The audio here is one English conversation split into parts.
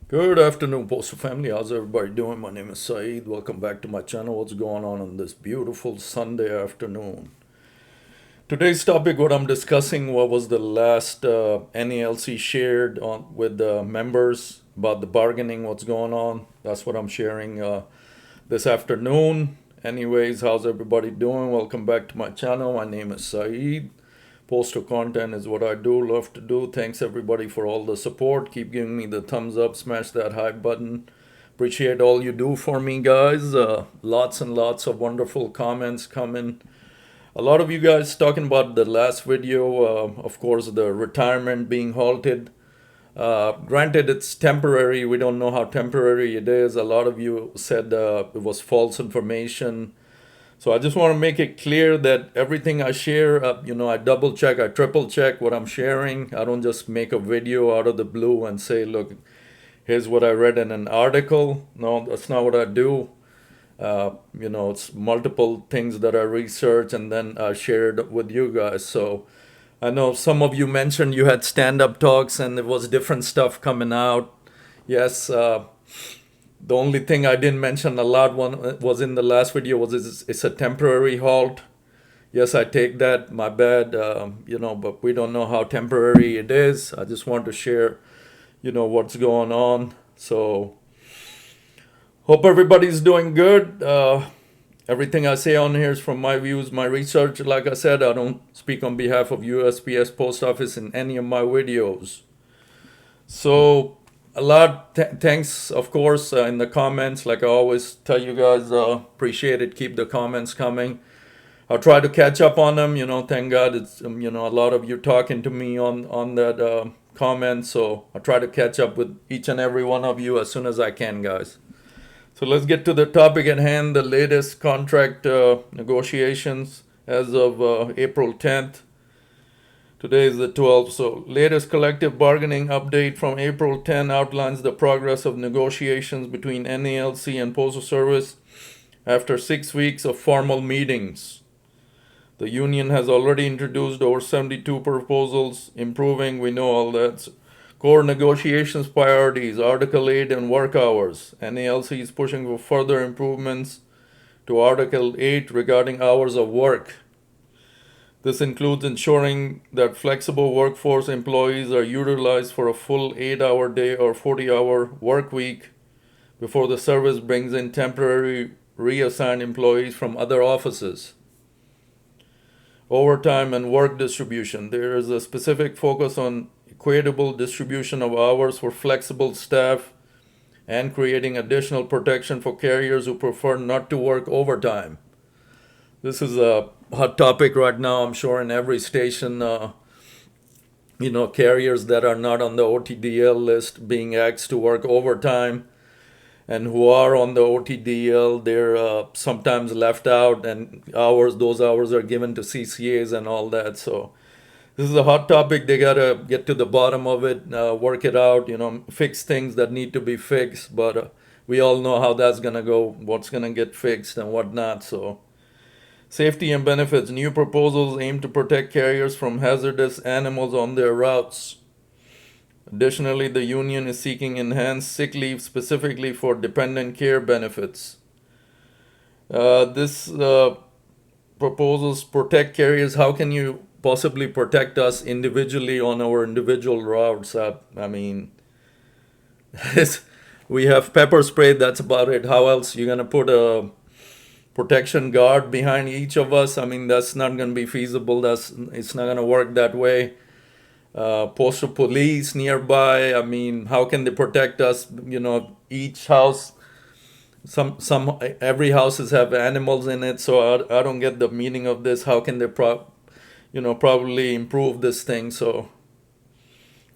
Good afternoon, Postal family. How's everybody doing? My name is Saeed. Welcome back to my channel. What's going on this beautiful Sunday afternoon? Today's topic, what I'm discussing, what was the last NALC shared on with the members about the bargaining, what's going on. That's what I'm sharing this afternoon. Anyways, how's everybody doing? Welcome back to my channel. My name is Saeed. Postal content is what I do, love to do. Thanks everybody for all the support. Keep giving me the thumbs up, smash that hype button. Appreciate all you do for me, guys. Lots and lots of wonderful comments coming. A lot of you guys talking about the last video, of course, the retirement being halted. Granted, it's temporary. We don't know how temporary it is. A lot of you said it was false information. So I just want to make it clear that everything I share, I double check, I triple check what I'm sharing. I don't just make a video out of the blue and say, look, here's what I read in an article. No, that's not what I do. It's multiple things that I research and then I shared with you guys. So I know some of you mentioned you had stand-up talks and there was different stuff coming out. Yes, the only thing I didn't mention a lot was in the last video was it's a temporary halt. Yes, I take that. My bad. But we don't know how temporary it is. I just want to share, what's going on. So hope everybody's doing good. Everything I say on here is from my views, my research. Like I said, I don't speak on behalf of USPS Post Office in any of my videos. So a lot thanks, of course, in the comments. Like I always tell you guys, appreciate it. Keep the comments coming. I'll try to catch up on them. Thank God it's a lot of you talking to me on that comment. So I'll try to catch up with each and every one of you as soon as I can, guys. So let's get to the topic at hand. The latest contract negotiations as of April 10th. Today is the 12th, so latest collective bargaining update from April 10 outlines the progress of negotiations between NALC and Postal Service after 6 weeks of formal meetings. The union has already introduced over 72 proposals, improving, we know all that. Core negotiations priorities, Article 8 and work hours. NALC is pushing for further improvements to Article 8 regarding hours of work. This includes ensuring that flexible workforce employees are utilized for a full 8-hour day or 40-hour work week before the service brings in temporary reassigned employees from other offices. Overtime and work distribution. There is a specific focus on equitable distribution of hours for flexible staff and creating additional protection for carriers who prefer not to work overtime. This is a hot topic right now, I'm sure, in every station. Carriers that are not on the OTDL list being asked to work overtime, and who are on the OTDL, they're sometimes left out, and those hours are given to CCAs and all that. So this is a hot topic. They gotta get to the bottom of it, work it out, fix things that need to be fixed. But we all know how that's gonna go, what's gonna get fixed and whatnot. So safety and benefits. New proposals aim to protect carriers from hazardous animals on their routes. Additionally, the union is seeking enhanced sick leave specifically for dependent care benefits. This proposals protect carriers. How can you possibly protect us individually on our individual routes? I mean, we have pepper spray, that's about it. How else you gonna put a protection guard behind each of us? I mean, that's not going to be feasible. It's not going to work that way. Postal police nearby. I mean, how can they protect us? Each house, every houses have animals in it. So I don't get the meaning of this. How can they probably improve this thing? So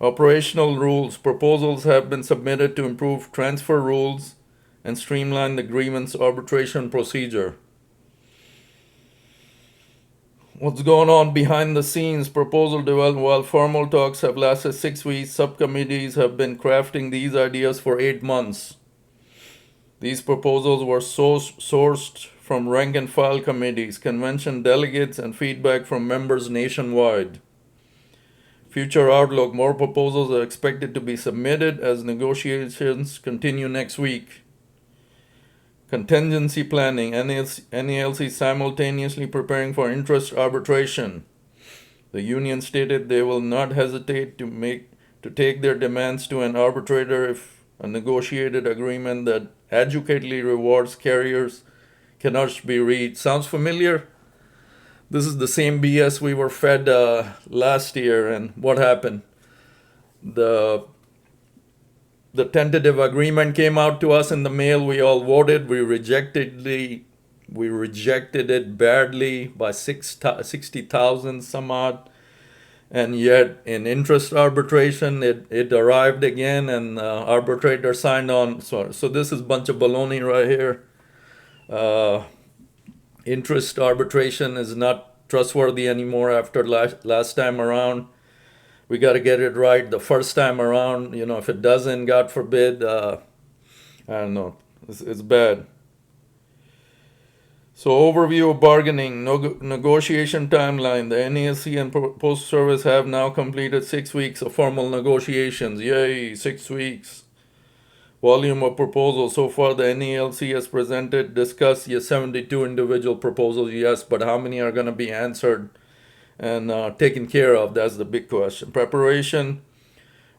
operational rules. Proposals have been submitted to improve transfer rules and streamline the grievance arbitration procedure. What's going on behind the scenes? Proposal development. While formal talks have lasted 6 weeks, subcommittees have been crafting these ideas for 8 months. These proposals were sourced from rank and file committees, convention delegates, and feedback from members nationwide. Future outlook. More proposals are expected to be submitted as negotiations continue next week. Contingency planning. NALC simultaneously preparing for interest arbitration. The union stated they will not hesitate to take their demands to an arbitrator if a negotiated agreement that adequately rewards carriers cannot be reached. Sounds familiar? This is the same BS we were fed last year, and what happened? The tentative agreement came out to us in the mail. We all voted. We rejected it badly by 60,000 some odd. And yet, in interest arbitration, it arrived again, and arbitrator signed on. So this is a bunch of baloney right here. Interest arbitration is not trustworthy anymore after last time around. We got to get it right the first time around. If it doesn't, God forbid, I don't know. It's bad. So overview of bargaining, negotiation timeline. The NALC and Postal Service have now completed 6 weeks of formal negotiations. Yay, 6 weeks. Volume of proposals. So far the NALC has discussed 72 individual proposals, yes, but how many are going to be answered and taken care of? That's the big question. Preparation.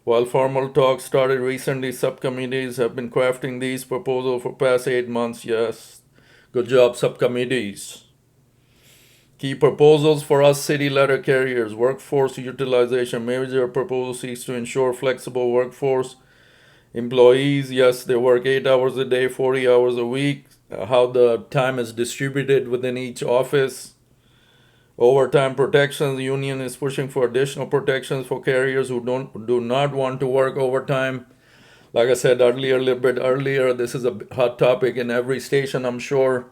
While formal talks started recently, subcommittees have been crafting these proposals for past 8 months, yes. Good job, subcommittees. Key proposals for us city letter carriers. Workforce utilization. Major proposal seeks to ensure flexible workforce. Employees, yes, they work 8 hours a day, 40 hours a week. How the time is distributed within each office. Overtime protections. The union is pushing for additional protections for carriers who do not want to work overtime. Like I said earlier, a little bit earlier, this is a hot topic in every station, I'm sure.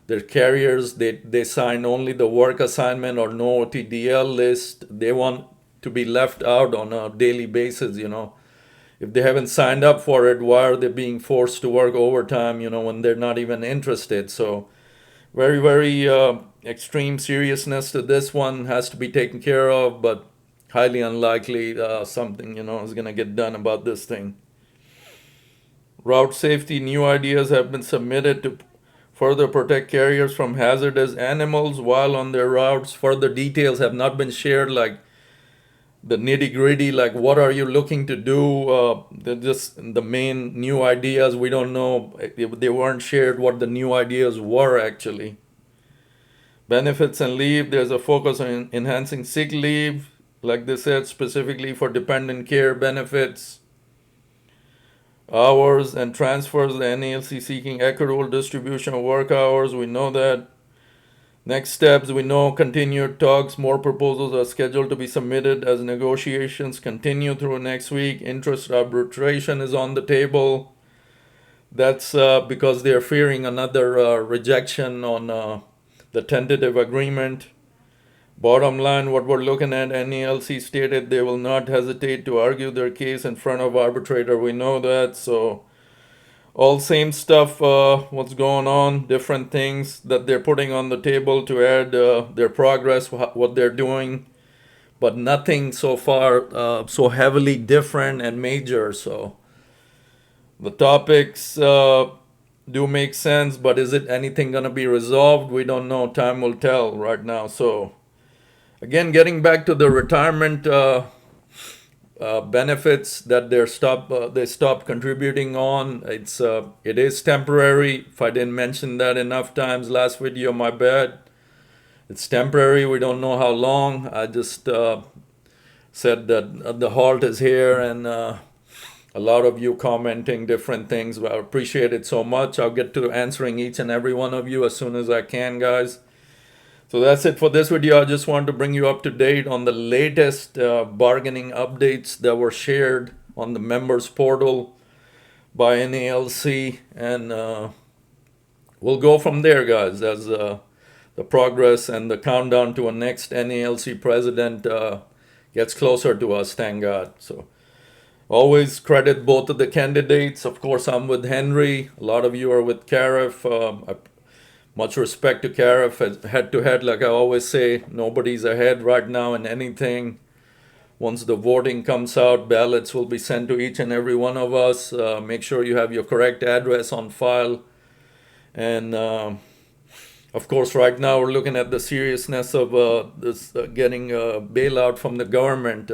Their carriers, they sign only the work assignment or no OTDL list. They want to be left out on a daily basis, If they haven't signed up for it, why are they being forced to work overtime, when they're not even interested? So very, very extreme seriousness to this one has to be taken care of, but highly unlikely something, is going to get done about this thing. Route safety, new ideas have been submitted to further protect carriers from hazardous animals while on their routes. Further details have not been shared, like the nitty-gritty, like what are you looking to do? They're just the main new ideas. We don't know. They weren't shared what the new ideas were actually. Benefits and leave, there's a focus on enhancing sick leave, like they said, specifically for dependent care benefits. Hours and transfers, the NALC seeking equitable distribution of work hours. We know that. Next steps, we know continued talks. More proposals are scheduled to be submitted as negotiations continue through next week. Interest arbitration is on the table. That's because they're fearing another rejection on the tentative agreement. Bottom line, what we're looking at, NALC stated they will not hesitate to argue their case in front of arbitrator. We know that. So all same stuff, what's going on, different things that they're putting on the table to add their progress, what they're doing, but nothing so far so heavily different and major. So the topics do make sense, but is it anything going to be resolved? We don't know. Time will tell right now. So again, getting back to the retirement benefits that they stopped contributing on, it is temporary. If I didn't mention that enough times last video, my bad. It's temporary. We don't know how long. I just said that the halt is here, and a lot of you commenting different things. I appreciate it so much. I'll get to answering each and every one of you as soon as I can, guys. So that's it for this video. I just wanted to bring you up to date on the latest bargaining updates that were shared on the members portal by NALC, and we'll go from there, guys, as the progress and the countdown to a next NALC president gets closer to us, thank God. So always credit both of the candidates. Of course, I'm with Henry. A lot of you are with Karif. Much respect to Karif, head to head, like I always say. Nobody's ahead right now in anything. Once the voting comes out, ballots will be sent to each and every one of us. Make sure you have your correct address on file. And of course, right now we're looking at the seriousness of this getting a bailout from the government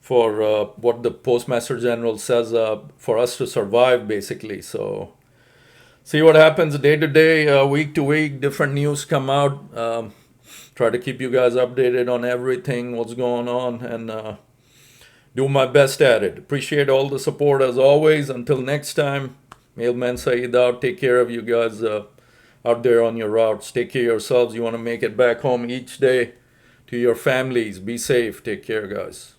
for what the Postmaster General says for us to survive, basically. So see what happens day to day, week to week. Different news come out. Try to keep you guys updated on everything, what's going on, and do my best at it. Appreciate all the support as always. Until next time, MailmanSyed out. Take care of you guys out there on your routes. Take care of yourselves. You want to make it back home each day to your families. Be safe. Take care, guys.